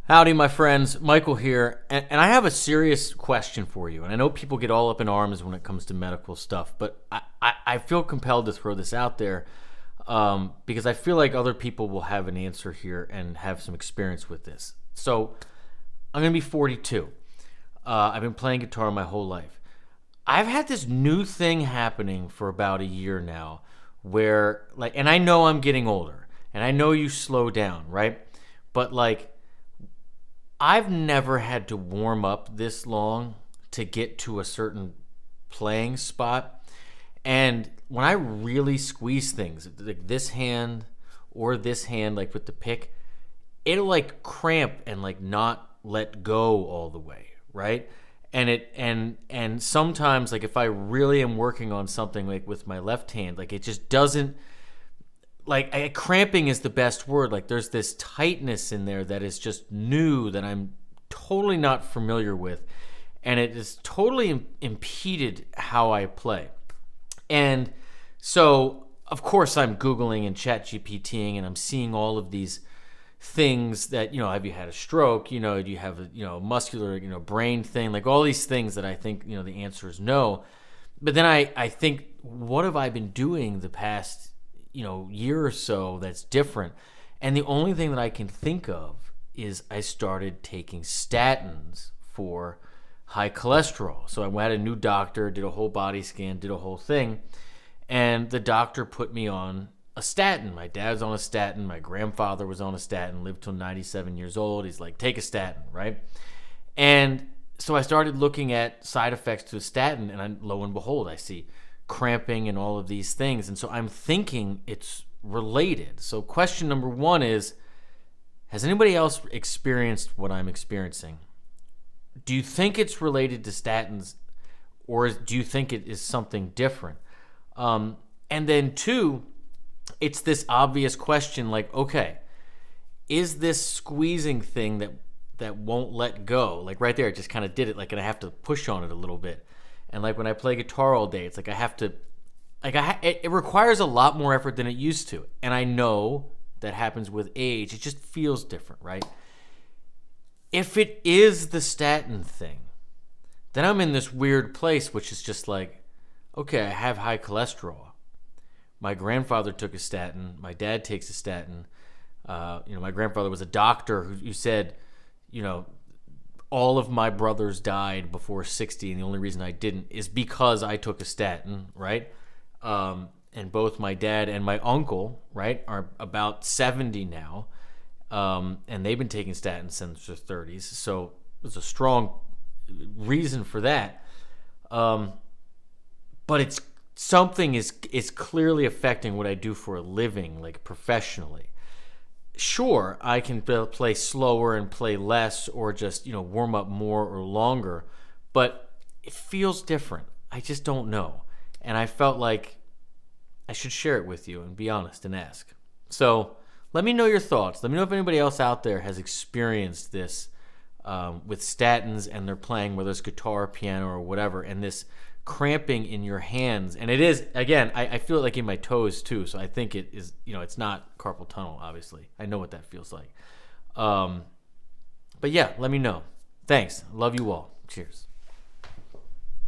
Howdy, my friends. Michael here, and I have a serious question for you. And I know people get all up in arms when it comes to medical stuff, but I feel compelled to throw this out there because I feel like other people will have an answer here and have some experience with this. So I'm going to be 42. I've been playing guitar my whole life. I've had this new thing happening for about a year now where, like, and I know I'm getting older, and I know you slow down, right? But, like, I've never had to warm up this long to get to a certain playing spot. And when I really squeeze things, like this hand or this hand, like with the pick, it'll like cramp and like not let go all the way, right? And sometimes, like, if I really am working on something like with my left hand, like it just doesn't, like, cramping is the best word. Like, there's this tightness in there that is just new that I'm totally not familiar with, and it has totally impeded how I play. And so, of course, I'm Googling and ChatGPTing, and I'm seeing all of these things that, have you had a stroke? Do you have a, muscular, brain thing? Like, all these things that I think, the answer is no. But then I think, what have I been doing the past year or so that's different? And the only thing that I can think of is I started taking statins for high cholesterol. So I had a new doctor, did a whole body scan, did a whole thing, and the doctor put me on a statin. My dad's on a statin, my grandfather was on a statin, lived till 97 years old. He's like, take a statin, right? And so I started looking at side effects to a statin, and lo and behold, I see cramping and all of these things. And so I'm thinking it's related. So question number one is, has anybody else experienced what I'm experiencing? Do you think it's related to statins, or do you think it is something different? And then two, it's this obvious question, like, okay, is this squeezing thing that won't let go? Like right there, it just kind of did it, like, and I have to push on it a little bit. And like when I play guitar all day, it's like I have to, like it requires a lot more effort than it used to. And I know that happens with age. It just feels different, right? If it is the statin thing, then I'm in this weird place, which is just like, okay, I have high cholesterol. My grandfather took a statin. My dad takes a statin. My grandfather was a doctor who said, all of my brothers died before 60, and the only reason I didn't is because I took a statin, right? And both my dad and my uncle, right, are about 70 now, and they've been taking statins since their 30s, so there's a strong reason for that. But it's something is clearly affecting what I do for a living, like professionally. Sure, I can play slower and play less, or just, warm up more or longer, but it feels different. I just don't know. And I felt like I should share it with you and be honest and ask. So let me know your thoughts. Let me know if anybody else out there has experienced this with statins, and they're playing, whether it's guitar, piano, or whatever, and this cramping in your hands. And it is, again, I feel it like in my toes too, so I think it is, it's not carpal tunnel, obviously. I know what that feels like. But yeah, let me know. Thanks. Love you all. Cheers.